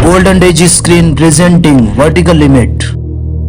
Golden days screen presenting vertical limit.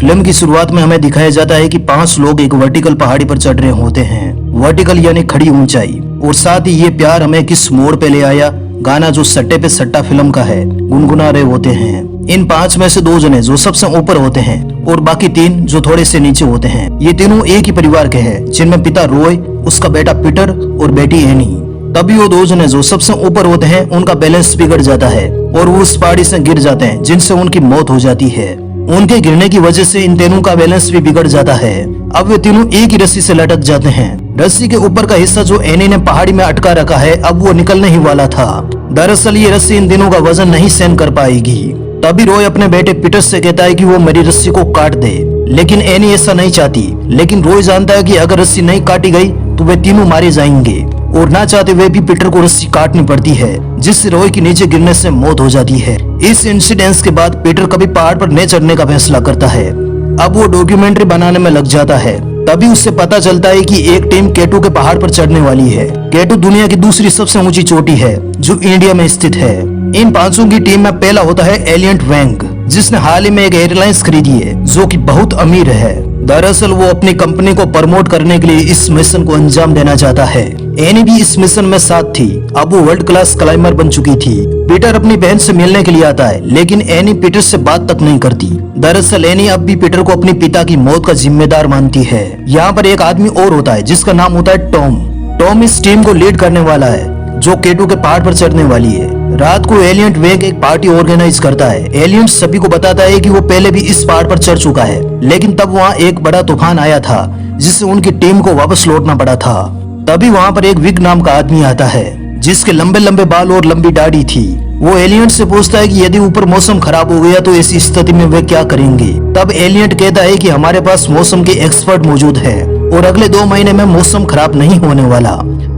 Film की शुरुआत में हमें दिखाया जाता है कि 5 लोग एक वर्टिकल पहाड़ी पर चढ़ रहे होते हैं। वर्टिकल यानी खड़ी ऊंचाई। और साथ ही ये प्यार हमें किस मोड़ पे ले आया, गाना जो सट्टे पे सट्टा फिल्म का है, गुनगुना रहे होते हैं। इन 5 में से 2 जने जो सबसे ऊपर होते हैं और बाकी 3 जो थोड़े से नीचे होते हैं। ये तीनों एक ही परिवार के हैं, जिनमें पिता रॉय, उसका बेटा पीटर और बेटी एनी। तभी वो 2 जने जो सबसे ऊपर होते हैं उनका बैलेंस बिगड़ जाता है और वो उस पहाड़ी से गिर जाते हैं, जिनसे उनकी मौत हो जाती है। उनके गिरने की वजह से इन तीनों का बैलेंस भी बिगड़ जाता है। अब वे तीनों एक ही रस्सी से लटक जाते हैं। रस्सी के ऊपर का हिस्सा जो एनी ने पहाड़ी में अटका रखा है, अब वो निकलने ही वाला था। दरअसल ये रस्सी इन तीनों का वजन नहीं सहन कर पाएगी। तभी रॉय अपने बेटे पीटर से कहता है कि वो मेरी रस्सी को काट दे, लेकिन एनी ऐसा नहीं चाहती। लेकिन रॉय जानता है कि अगर रस्सी नहीं काटी गई तो वे तीनों मारे जाएंगे और ना चाहते हुए भी पीटर को रस्सी काटनी पड़ती है, जिससे रॉय की नीचे गिरने से मौत हो जाती है। इस इंसिडेंस के बाद पीटर कभी पहाड़ पर नहीं चढ़ने का फैसला करता है। अब वो डॉक्यूमेंट्री बनाने में लग जाता है। तभी उससे पता चलता है कि एक टीम केटू के पहाड़ पर चढ़ने वाली है। केटू दुनिया की दूसरी सबसे ऊंची चोटी है जो इंडिया में स्थित है। इन 5 की टीम में पहला होता है एलियंट वैंग, जिसने हाल ही में एक एयरलाइंस खरीदी है जो कि बहुत अमीर है। दरअसल वो अपनी कंपनी को प्रमोट करने के लिए इस मिशन को अंजाम देना चाहता है। एनी भी इस मिशन में साथ थी। अब वो वर्ल्ड क्लास क्लाइंबर बन चुकी थी। पीटर अपनी बहन से मिलने के लिए आता है, लेकिन एनी पीटर से बात तक नहीं करती। दरअसल एनी अब भी पीटर को अपने पिता की मौत का जिम्मेदार मानती है। यहाँ पर एक आदमी और होता है जिसका नाम होता है टॉम। टॉम इस टीम को लीड करने वाला है जो केटू के पहाड़ पर चढ़ने वाली है। रात को एलियंट वेग एक पार्टी ऑर्गेनाइज करता है। एलियंट सभी को बताता है कि वो पहले भी इस पहाड़ पर चढ़ चुका है, लेकिन तब वहाँ एक बड़ा तूफान आया था जिससे उनकी टीम को वापस लौटना पड़ा था। तभी वहाँ पर एक विग नाम का आदमी आता है जिसके लंबे लंबे बाल और लंबी दाढ़ी थी। वो एलियंट से पूछता है कि यदि ऊपर मौसम खराब हो गया तो ऐसी स्थिति में वे क्या करेंगे। तब एलियंट कहता है कि हमारे पास मौसम के एक्सपर्ट मौजूद है और अगले 2 महीने में मौसम खराब नहीं होने वाला।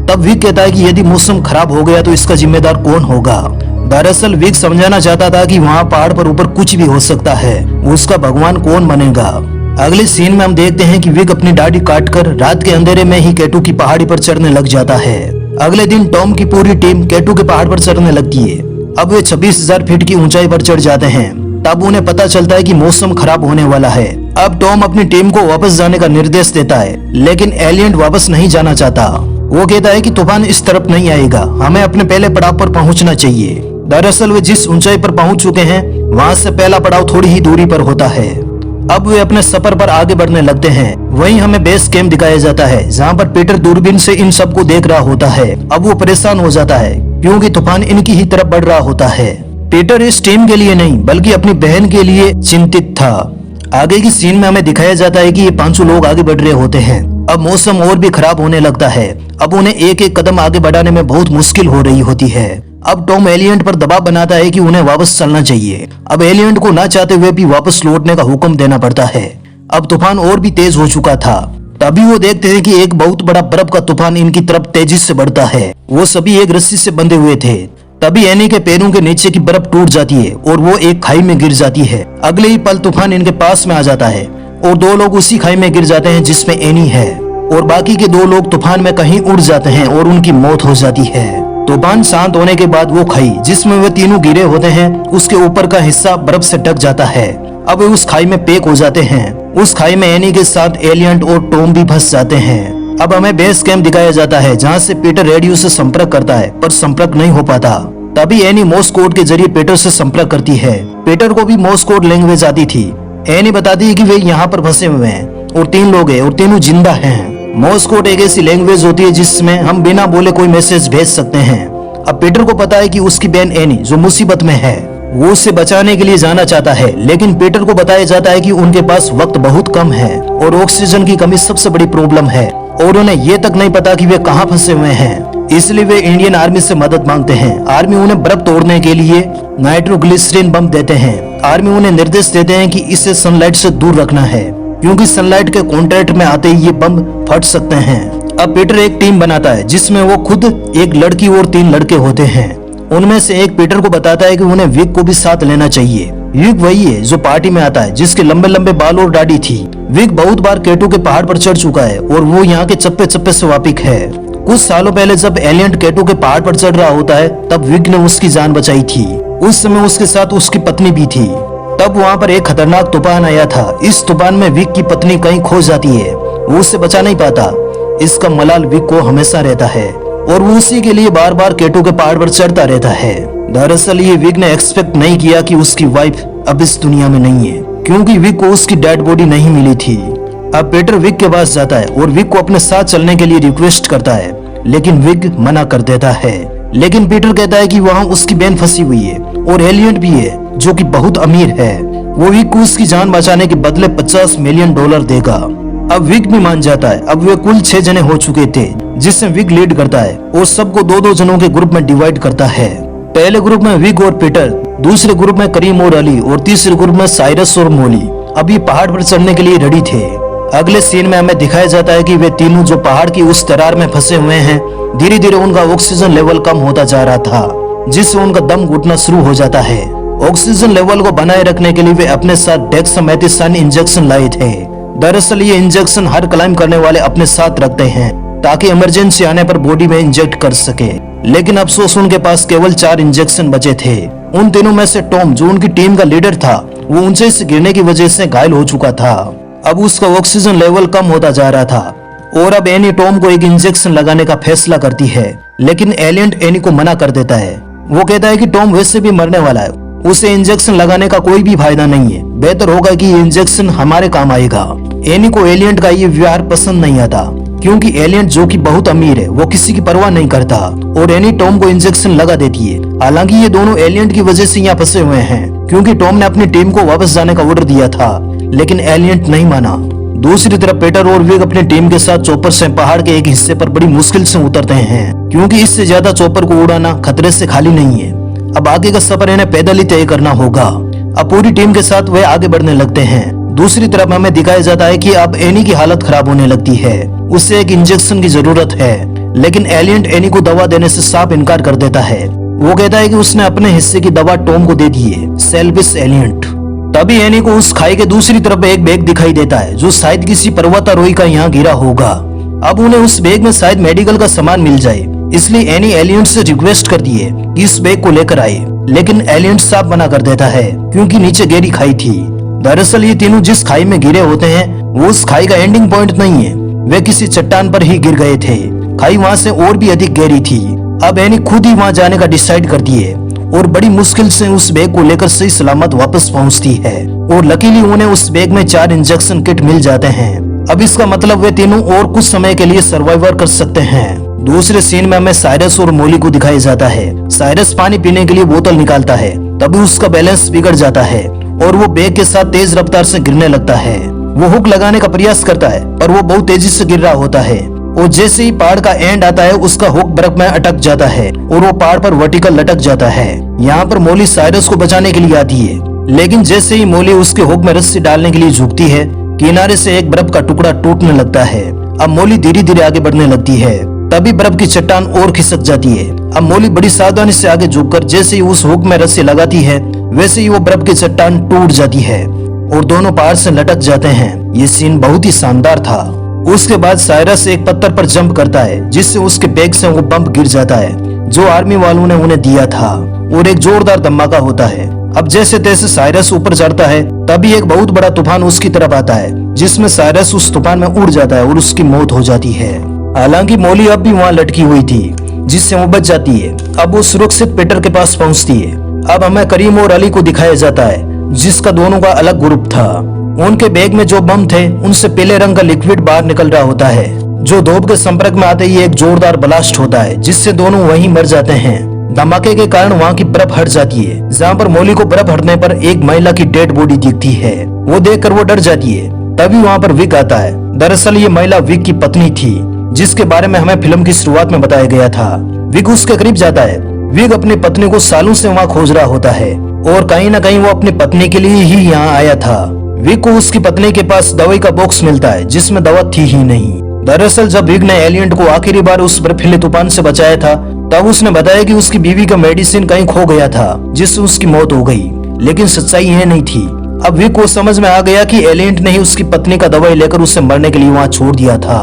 तब विग कहता है कि यदि मौसम खराब हो गया तो इसका जिम्मेदार कौन होगा। दरअसल विग समझाना चाहता था कि वहाँ पहाड़ पर ऊपर कुछ भी हो सकता है, उसका भगवान कौन बनेगा। अगले सीन में हम देखते हैं कि विग अपनी दाढ़ी काटकर रात के अंधेरे में ही केटू की पहाड़ी पर चढ़ने लग जाता है। अगले दिन टॉम की पूरी टीम केटू के पहाड़ पर चढ़ने लगती है। अब वे 26,000 फीट की ऊंचाई पर चढ़ जाते हैं। तब उन्हें पता चलता है कि मौसम खराब होने वाला है। अब टॉम अपनी टीम को वापस जाने का निर्देश देता है, लेकिन एलियंट वापस नहीं जाना चाहता। वो कहता है कि तूफान इस तरफ नहीं आएगा, हमें अपने पहले पड़ाव पर पहुंचना चाहिए। दरअसल वे जिस ऊंचाई पर पहुंच चुके हैं वहां से पहला पड़ाव थोड़ी ही दूरी पर होता है। अब वे अपने सफर पर आगे बढ़ने लगते हैं। वहीं हमें बेस कैंप दिखाया जाता है जहां पर पीटर दूरबीन से इन सबको देख रहा होता है। अब वो परेशान हो जाता है क्योंकि तूफान इनकी ही तरफ बढ़ रहा होता है। पीटर इस टीम के लिए नहीं बल्कि अपनी बहन के लिए चिंतित था। आगे की सीन में हमें दिखाया जाता है कि ये 5 लोग आगे बढ़ रहे होते हैं। अब मौसम और भी खराब होने लगता है। अब उन्हें एक एक कदम आगे बढ़ाने में बहुत मुश्किल हो रही होती है। अब टॉम एलियंट पर दबाव बनाता है कि उन्हें वापस चलना चाहिए। अब एलियंट को ना चाहते हुए भी वापस लौटने का हुक्म देना पड़ता है। अब तूफान और भी तेज हो चुका था। तभी वो देखते हैं कि एक बहुत बड़ा बर्फ का तूफान इनकी तरफ तेजी से बढ़ता है। वो सभी एक रस्सी से बंधे हुए थे। तभी एनी के पैरों के नीचे की बर्फ टूट जाती है और वो एक खाई में गिर जाती है। अगले ही पल तूफान इनके पास में आ जाता है और 2 लोग उसी खाई में गिर जाते हैं जिसमें एनी है, और बाकी के 2 लोग तूफान में कहीं उड़ जाते हैं और उनकी मौत हो जाती है। तूफान शांत होने के बाद वो खाई जिसमें वे तीनों गिरे होते हैं उसके ऊपर का हिस्सा बर्फ से ढक जाता है। अब वे उस खाई में पैक हो जाते हैं। उस खाई में एनी के साथ एलियंट और टॉम भी फंस जाते हैं। अब हमें बेस कैंप दिखाया जाता है जहाँ से पीटर रेडियो से संपर्क करता है, पर संपर्क नहीं हो पाता। तभी एनी मोर्स कोड के जरिए पीटर से संपर्क करती है। पीटर को भी मोर्स कोड लैंग्वेज आती थी। एनी बताती है कि वे यहाँ पर फंसे हुए हैं और 3 लोग हैं और तीनों जिंदा हैं। मोर्स कोड एक ऐसी लैंग्वेज होती है जिसमें हम बिना बोले कोई मैसेज भेज सकते हैं। अब पीटर को पता है कि उसकी बहन एनी जो मुसीबत में है वो उसे बचाने के लिए जाना चाहता है, लेकिन पीटर को बताया जाता है कि उनके पास वक्त बहुत कम है और ऑक्सीजन की कमी सबसे बड़ी प्रॉब्लम है और उन्हें ये तक नहीं पता कि वे कहाँ फंसे हुए हैं। इसलिए वे इंडियन आर्मी से मदद मांगते हैं। आर्मी उन्हें बर्फ तोड़ने के लिए नाइट्रोग्लिसरीन बम देते हैं। आर्मी उन्हें निर्देश देते हैं कि इसे सनलाइट से दूर रखना है क्योंकि सनलाइट के कॉन्टैक्ट में आते ही ये बम फट सकते हैं। अब पीटर एक टीम बनाता है जिसमें वो खुद एक लड़की और 3 लड़के होते हैं। उनमें से एक पीटर को बताता है कि उन्हें विग को भी साथ लेना चाहिए। विग वही है जो पार्टी में आता है जिसके लंबे लंबे बाल और दाढ़ी थी। विग बहुत बार केटू के पहाड़ पर चढ़ चुका है और वो यहाँ के चप्पे चप्पे से वाकिफ है। कुछ सालों पहले जब एलियंट केटू के पहाड़ पर चढ़ रहा होता है तब विग ने उसकी जान बचाई थी। उस समय उसके साथ उसकी पत्नी भी थी। तब वहाँ पर एक खतरनाक तूफान आया था। इस तूफान में विग की पत्नी कहीं खो जाती है, वो उससे बचा नहीं पाता। इसका मलाल विग को हमेशा रहता है और वो उसी के लिए बार बार केटू के पहाड़ पर चढ़ता रहता है। दरअसल ये विग ने एक्सपेक्ट नहीं किया कि उसकी वाइफ अब इस दुनिया में नहीं है, क्योंकि विग को उसकी डेड बॉडी नहीं मिली थी। अब पीटर विग के पास जाता है और विग को अपने साथ चलने के लिए रिक्वेस्ट करता है, लेकिन विग मना कर देता है। लेकिन पीटर कहता है कि वहाँ उसकी बहन फंसी हुई है और एलियंट भी है जो कि बहुत अमीर है। वो विग को उसकी जान बचाने के बदले $50 मिलियन देगा। अब विग भी मान जाता है। अब वे कुल 6 जने हो चुके थे, जिससे विग लीड करता है और सबको 2-2 जनों के ग्रुप में डिवाइड करता है। पहले ग्रुप में विग और पीटर, दूसरे ग्रुप में करीम और अली और तीसरे ग्रुप में साइरस और मोली। अब ये पहाड़ पर चढ़ने के लिए रेडी थे। अगले सीन में हमें दिखाया जाता है कि वे तीनों जो पहाड़ की उस दरार में फंसे हुए हैं, धीरे धीरे उनका ऑक्सीजन लेवल कम होता जा रहा था, जिससे उनका दम घुटना शुरू हो जाता है। ऑक्सीजन लेवल को बनाए रखने के लिए वे अपने साथ डेक्सामेथासोन इंजेक्शन लाए थे। दरअसल ये इंजेक्शन हर क्लाइंब करने वाले अपने साथ रखते हैं ताकि इमरजेंसी आने पर बॉडी में इंजेक्ट कर सके। लेकिन अफसोस उनके पास केवल 4 इंजेक्शन बचे थे। उन तीनों में से टॉम, जो उनकी टीम का लीडर था, वो ऊंचे से गिरने की वजह से घायल हो चुका था। अब उसका ऑक्सीजन लेवल कम होता जा रहा था और अब एनी टॉम को एक इंजेक्शन लगाने का फैसला करती है, लेकिन एलियंट एनी को मना कर देता है। वो कहता है कि टॉम वैसे भी मरने वाला है, उसे इंजेक्शन लगाने का कोई भी फायदा नहीं है, बेहतर होगा कि ये इंजेक्शन हमारे काम आएगा। एनी को एलियंट का ये व्यवहार पसंद नहीं आता, क्योंकि एलियंट जो कि बहुत अमीर है वो किसी की परवाह नहीं करता और एनी टॉम को इंजेक्शन लगा देती है। हालांकि ये दोनों एलियंट की वजह से यहाँ फंसे हुए हैं, क्योंकि टॉम ने अपनी टीम को वापस जाने का ऑर्डर दिया था, लेकिन एलियंट नहीं माना। दूसरी तरफ पीटर और विग अपनी टीम के साथ चॉपर से पहाड़ के एक हिस्से पर बड़ी मुश्किल से उतरते हैं, क्योंकि इससे ज्यादा चॉपर को उड़ाना खतरे से खाली नहीं है। अब आगे का सफर इन्हें पैदल ही तय करना होगा। अब पूरी टीम के साथ वे आगे बढ़ने लगते हैं। दूसरी तरफ हमें दिखाया जाता है कि अब एनी की हालत खराब होने लगती है, उसे एक इंजेक्शन की जरूरत है, लेकिन एलियंट एनी को दवा देने से साफ इनकार कर देता है। वो कहता है कि उसने अपने हिस्से की दवा टॉम को दे दी है, सेल्फिश एलियंट। तभी एनी को उस खाई के दूसरी तरफ एक बैग दिखाई देता है, जो शायद किसी पर्वतारोही का यहाँ गिरा होगा। अब उन्हें उस बैग में शायद मेडिकल का सामान मिल जाए, इसलिए एनी एलियंट से रिक्वेस्ट करती है कि इस बैग को लेकर आए, लेकिन एलियंट साफ मना कर देता है, क्योंकि नीचे गहरी खाई थी। दरअसल ये तीनों जिस खाई में गिरे होते हैं वो उस खाई का एंडिंग पॉइंट नहीं है, वे किसी चट्टान पर ही गिर गए थे। खाई वहाँ से और भी अधिक गहरी थी। अब एनी खुद ही वहाँ जाने का डिसाइड करती है और बड़ी मुश्किल से उस बैग को लेकर सही सलामत वापस पहुँचती है और लकीली उन्हें उस बैग में 4 इंजेक्शन किट मिल जाते हैं। अब इसका मतलब वे तीनों और कुछ समय के लिए सर्वाइवर कर सकते हैं। दूसरे सीन में हमें साइरस और मोली को दिखाया जाता है। साइरस पानी पीने के लिए बोतल निकालता है, तभी उसका बैलेंस बिगड़ जाता है और वो बैग के साथ तेज रफ्तार से गिरने लगता है। वो हुक लगाने का प्रयास करता है, पर वो बहुत तेजी से गिर रहा होता है और जैसे ही पहाड़ का एंड आता है उसका हुक बर्फ में अटक जाता है और वो पहाड़ पर वर्टिकल लटक जाता है। यहाँ पर मोली साइरस को बचाने के लिए आती है, लेकिन जैसे ही मोली उसके हुक में रस्सी डालने के लिए झुकती है, किनारे से एक बर्फ का टुकड़ा टूटने लगता है। अब मोली धीरे धीरे आगे बढ़ने लगती है, तभी बर्फ की चट्टान और खिसक जाती है। अब मोली बड़ी सावधानी से आगे झुककर जैसे ही उस हुक में रस्सी लगाती है, वैसे ही वो बर्फ की चट्टान टूट जाती है और दोनों पहाड़ से लटक जाते हैं। ये सीन बहुत ही शानदार था। उसके बाद साइरस एक पत्थर पर जंप करता है, जिससे उसके बैग से वो बम गिर जाता है जो आर्मी वालों ने उन्हें दिया था और एक जोरदार धमाका होता है। अब जैसे तैसे साइरस ऊपर चढ़ता है, तभी एक बहुत बड़ा तूफान उसकी तरफ आता है, जिसमें साइरस उस तूफान में उड़ जाता है और उसकी मौत हो जाती है। हालांकि मोली अब भी वहाँ लटकी हुई थी, जिससे वो बच जाती है। अब वो सुरक्षित पीटर के पास पहुँचती है। अब हमें करीम और अली को दिखाया जाता है, जिसका दोनों का अलग ग्रुप था। उनके बैग में जो बम थे उनसे पीले रंग का लिक्विड बाहर निकल रहा होता है, जो धूप के संपर्क में आते ही एक जोरदार ब्लास्ट होता है, जिससे दोनों वहीं मर जाते हैं। धमाके के कारण वहाँ की बर्फ हट जाती है। जहाँ पर मोली को बर्फ हटने पर एक महिला की डेड बॉडी दिखती है। वो देखकर वो डर जाती है। तभी वहाँ पर विग आता है। दरअसल ये महिला विग की पत्नी थी, जिसके बारे में हमें फिल्म की शुरुआत में बताया गया था। विग उसके करीब जाता है। विग अपनी पत्नी को सालों से वहाँ खोज रहा होता है और कहीं न कहीं वो अपनी पत्नी के लिए ही यहाँ आया था। विग को उसकी पत्नी के पास दवाई का बॉक्स मिलता है, जिसमें दवा थी ही नहीं। दरअसल जब विग ने एलियंट को आखिरी बार उस बर्फीले तूफान से बचाया था, तब उसने बताया कि उसकी बीवी का मेडिसिन कहीं खो गया था, जिससे उसकी मौत हो गई। लेकिन सच्चाई यह नहीं थी। अब विग को समझ में आ गया कि एलियंट ने ही उसकी पत्नी का दवाई लेकर उसे मरने के लिए वहाँ छोड़ दिया था।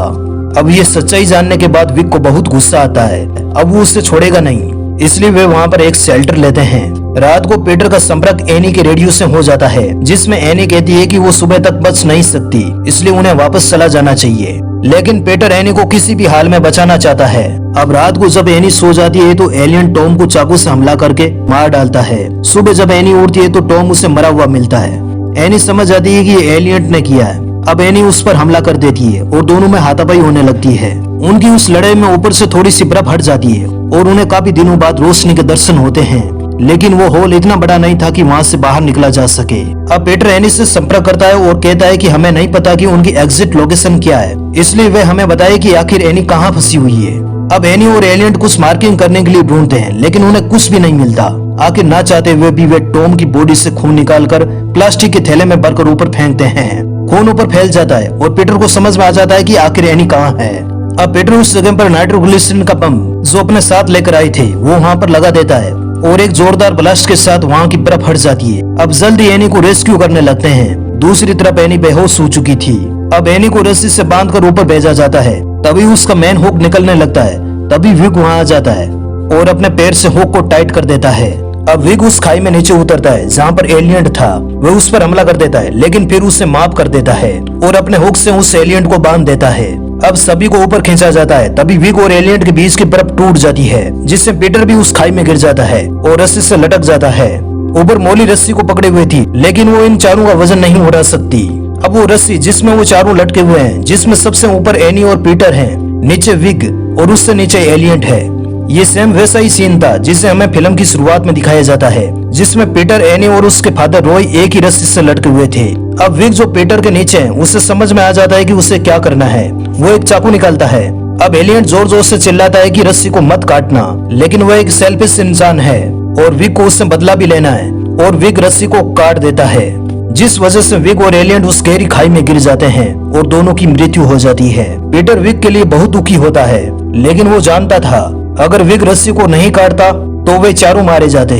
अब ये सच्चाई जानने के बाद विक को बहुत गुस्सा आता है। अब वो उसे छोड़ेगा नहीं, इसलिए वे वहाँ पर एक शेल्टर लेते हैं। रात को पीटर का संपर्क एनी के रेडियो से हो जाता है, जिसमें एनी कहती है कि वो सुबह तक बच नहीं सकती, इसलिए उन्हें वापस चला जाना चाहिए। लेकिन पीटर एनी को किसी भी हाल में बचाना चाहता है। अब रात को जब एनी सो जाती है तो एलियन टॉम को चाकू से हमला करके मार डालता है। सुबह जब एनी उठती है तो टॉम उसे मरा हुआ मिलता है। एनी समझ जाती है कि ये एलियन ने किया है। अब एनी उस पर हमला कर देती है और दोनों में हाथापाई होने लगती है। उनकी उस लड़ाई में ऊपर से थोड़ी सी बर्फ हट जाती है और उन्हें काफी दिनों बाद रोशनी के दर्शन होते हैं, लेकिन वो होल इतना बड़ा नहीं था कि वहाँ से बाहर निकला जा सके। अब पीटर एनी से संपर्क करता है और कहता है कि हमें नहीं पता कि उनकी एग्जिट लोकेशन क्या है, इसलिए वे हमें बताए कि आखिर एनी कहाँ फंसी हुई है। अब एनी और एलियन कुछ मार्किंग करने के लिए ढूंढते हैं, लेकिन उन्हें कुछ भी नहीं मिलता। आखिर ना चाहते हुए भी वे टॉम की बॉडी से खून निकालकर प्लास्टिक के थैले में भरकर ऊपर फेंकते हैं। खून ऊपर फैल जाता है और पीटर को समझ में आ जाता है कि आखिर एनी कहाँ है। अब पीटर उस जगह पर नाइट्रोग्लिसरीन का पंप जो अपने साथ लेकर आए थे वो वहाँ पर लगा देता है और एक जोरदार ब्लास्ट के साथ वहाँ की बर्फ हट जाती है। अब जल्दी एनी को रेस्क्यू करने लगते हैं। दूसरी तरफ एनी बेहोश हो चुकी थी। अब एनी को रस्सी से बांधकर ऊपर भेजा जाता है। तभी उसका मेन हुक निकलने लगता है। तभी विग वहाँ आ जाता है और अपने पैर से हुक को टाइट कर देता है। अब विग उस खाई में नीचे उतरता है जहाँ पर एलियन था। वह उस पर हमला कर देता है, लेकिन फिर उसे माफ कर देता है और अपने हुक से उस एलियन को बांध देता है। अब सभी को ऊपर खींचा जाता है। तभी विग और एलियन के बीच की बर्फ टूट जाती है, जिससे पीटर भी उस खाई में गिर जाता है और रस्सी से लटक जाता है। ऊपर मोली रस्सी को पकड़े हुए थी, लेकिन वो इन चारों का वजन नहीं उठा सकती। अब वो रस्सी जिसमें वो चारों लटके हुए हैं, जिसमें सबसे ऊपर एनी और पीटर हैं, नीचे विग और उससे नीचे एलियन है। ये सेम वैसा ही सीन था जिसे हमें फिल्म की शुरुआत में दिखाया जाता है, जिसमें पीटर, एनी और उसके फादर रॉय एक ही रस्सी से लटके हुए थे। अब विग जो पीटर के नीचे है, उसे समझ में आ जाता है कि उसे क्या करना है। वो एक चाकू निकालता है। अब एलियन जोर जोर से चिल्लाता है कि रस्सी को मत काटना, लेकिन वह एक सेल्फिश इंसान है और विग को उससे बदला भी लेना है और विग रस्सी को काट देता है, जिस वजह से विग और एलियन उस गहरी खाई में गिर जाते हैं और दोनों की मृत्यु हो जाती है। पीटर विग के लिए बहुत दुखी होता है, लेकिन वो जानता था अगर विग रस्सी को नहीं काटता तो वे चारों मारे जाते।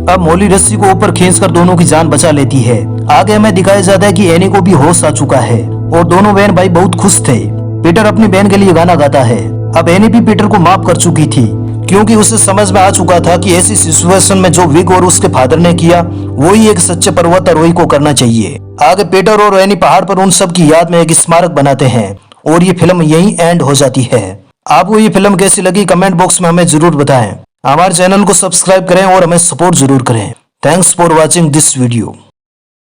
अब मोली रस्सी को ऊपर खींचकर दोनों की जान बचा लेती है। आगे हमें दिखाया जाता है कि एनी को भी होश आ चुका है और दोनों बहन भाई बहुत खुश थे। पीटर अपनी बहन के लिए गाना गाता है। अब एनी भी पीटर को माफ कर चुकी थी, क्योंकि उसे समझ में आ चुका था कि ऐसी सिचुएशन में जो विग और उसके फादर ने किया वो ही एक सच्चे पर्वतारोही को करना चाहिए। आगे पीटर और एनी पहाड़ पर उन सब की याद में एक स्मारक बनाते हैं और ये फिल्म यहीं एंड हो जाती है। आपको ये फिल्म कैसी लगी कमेंट बॉक्स में हमें जरूर बताएं। हमारे चैनल को सब्सक्राइब करें और हमें सपोर्ट जरूर करें। Thanks for watching this video.